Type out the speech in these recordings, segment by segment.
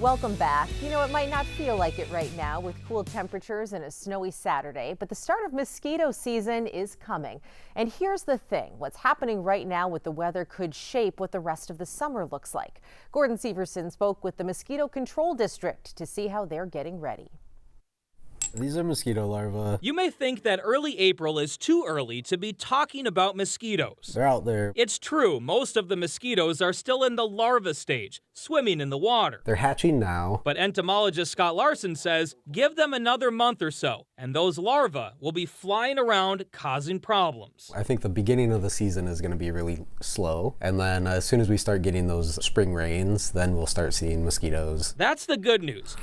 Welcome back. You know, it might not feel like it right now with cool temperatures and a snowy Saturday, but the start of mosquito season is coming. And here's the thing, what's happening right now with the weather could shape what the rest of the summer looks like. Gordon Severson spoke with the Mosquito Control District to see how they're getting ready. These are mosquito larvae. You may think that early April is too early to be talking about mosquitoes. They're out there. It's true, most of the mosquitoes are still in the larva stage, swimming in the water. They're hatching now. But entomologist Scott Larson says give them another month or so, and those larvae will be flying around causing problems. I think the beginning of the season is going to be really slow, and then as soon as we start getting those spring rains, then we'll start seeing mosquitoes. That's the good news.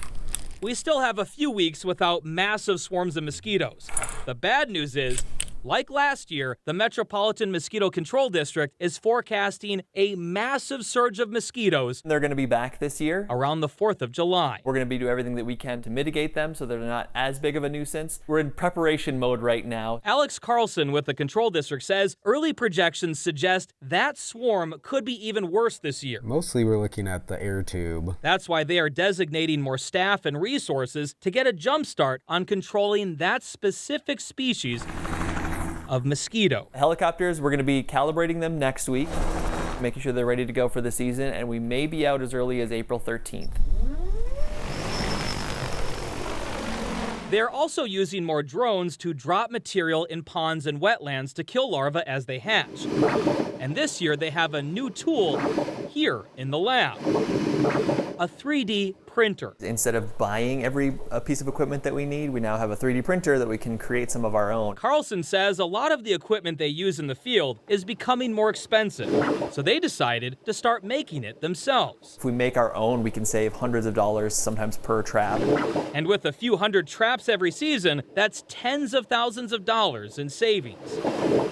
We still have a few weeks without massive swarms of mosquitoes. The bad news is, like last year, the Metropolitan Mosquito Control District is forecasting a massive surge of mosquitoes. They're going to be back this year around the 4th of July. We're going to do everything that we can to mitigate them so they're not as big of a nuisance. We're in preparation mode right now. Alex Carlson with the Control District says early projections suggest that swarm could be even worse this year. Mostly we're looking at the air tube. That's why they are designating more staff and resources to get a jump start on controlling that specific species of mosquito. Helicopters, we're going to be calibrating them next week, making sure they're ready to go for the season, and we may be out as early as April 13th. They're also using more drones to drop material in ponds and wetlands to kill larvae as they hatch. And this year they have a new tool here in the lab, a 3D printer. Instead of buying every piece of equipment that we need, we now have a 3D printer that we can create some of our own. Carlson says a lot of the equipment they use in the field is becoming more expensive, so they decided to start making it themselves. If we make our own, we can save hundreds of dollars, sometimes per trap. And with a few hundred traps every season, that's tens of thousands of dollars in savings.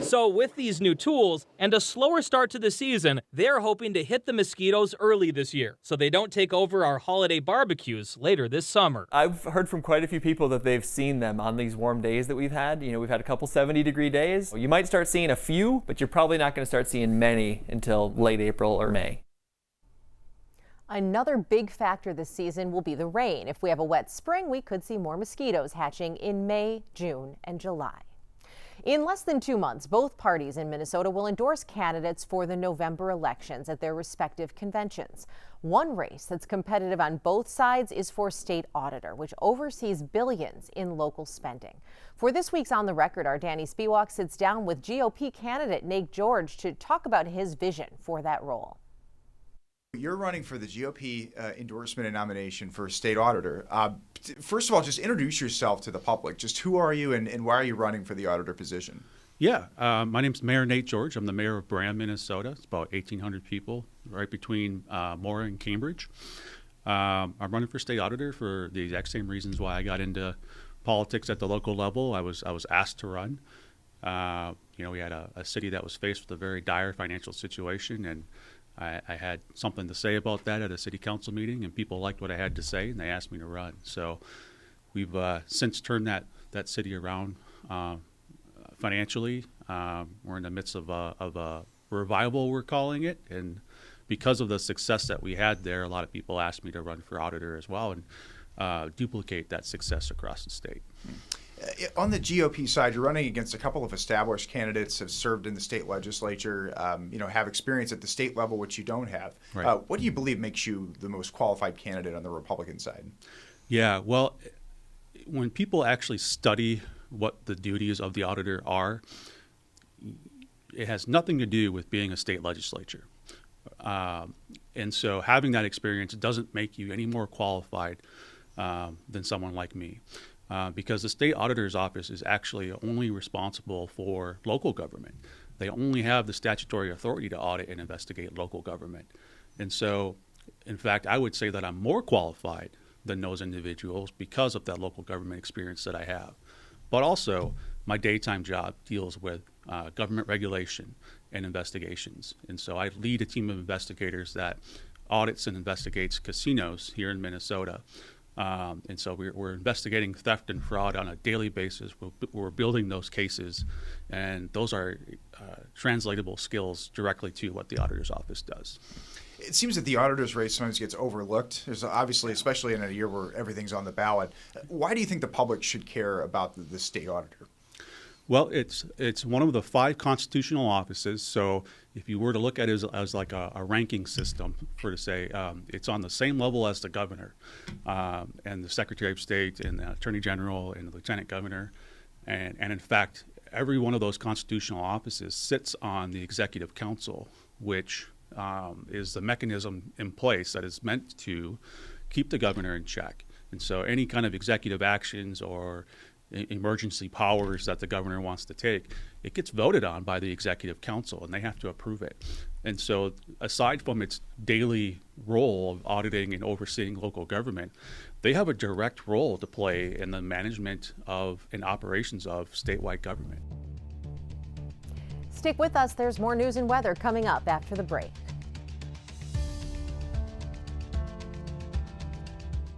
So with these new tools and a slower start to the season, they're hoping to hit the mosquitoes early this year so they don't take over our holiday barbecues later this summer. I've heard from quite a few people that they've seen them on these warm days that we've had. You know, we've had a couple 70-degree days. You might start seeing a few, but you're probably not going to start seeing many until late April or May. Another big factor this season will be the rain. If we have a wet spring, we could see more mosquitoes hatching in May, June, and July. In less than 2 months, both parties in Minnesota will endorse candidates for the November elections at their respective conventions. One race that's competitive on both sides is for state auditor, which oversees billions in local spending. For this week's On the Record, our Danny Spiewak sits down with GOP candidate Nate George to talk about his vision for that role. You're running for the GOP endorsement and nomination for state auditor. First of all, just introduce yourself to the public. Just who are you and why are you running for the auditor position? Yeah, my name's Mayor Nate George. I'm the mayor of Brand, Minnesota. It's about 1,800 people, right between Mora and Cambridge. I'm running for state auditor for the exact same reasons why I got into politics at the local level. I was asked to run. We had a city that was faced with a very dire financial situation, and I had something to say about that at a city council meeting, and people liked what I had to say, and they asked me to run. So we've since turned that city around financially. We're in the midst of a revival, we're calling it, and because of the success that we had there, a lot of people asked me to run for auditor as well and duplicate that success across the state. On the GOP side, you're running against a couple of established candidates, have served in the state legislature, have experience at the state level, which you don't have. Right. What do you believe makes you the most qualified candidate on the Republican side? Yeah, well, when people actually study what the duties of the auditor are, it has nothing to do with being a state legislature. And so having that experience doesn't make you any more qualified than someone like me. Because the state auditor's office is actually only responsible for local government. They only have the statutory authority to audit and investigate local government. And so, in fact, I would say that I'm more qualified than those individuals because of that local government experience that I have. But also, my daytime job deals with government regulation and investigations. And so I lead a team of investigators that audits and investigates casinos here in Minnesota. And so we're investigating theft and fraud on a daily basis. We're building those cases, and those are translatable skills directly to what the auditor's office does. It seems that the auditor's race sometimes gets overlooked. There's obviously, especially in a year where everything's on the ballot. Why do you think the public should care about the state auditor? Well, it's one of the 5 constitutional offices. So if you were to look at it as like a ranking system, for to say, it's on the same level as the governor and the Secretary of State and the Attorney General and the Lieutenant Governor. And in fact, every one of those constitutional offices sits on the Executive Council, which is the mechanism in place that is meant to keep the governor in check. And so any kind of executive actions or emergency powers that the governor wants to take, it gets voted on by the Executive Council, and they have to approve it. And so aside from its daily role of auditing and overseeing local government, they have a direct role to play in the management of and operations of statewide government. Stick with us. There's more news and weather coming up after the break.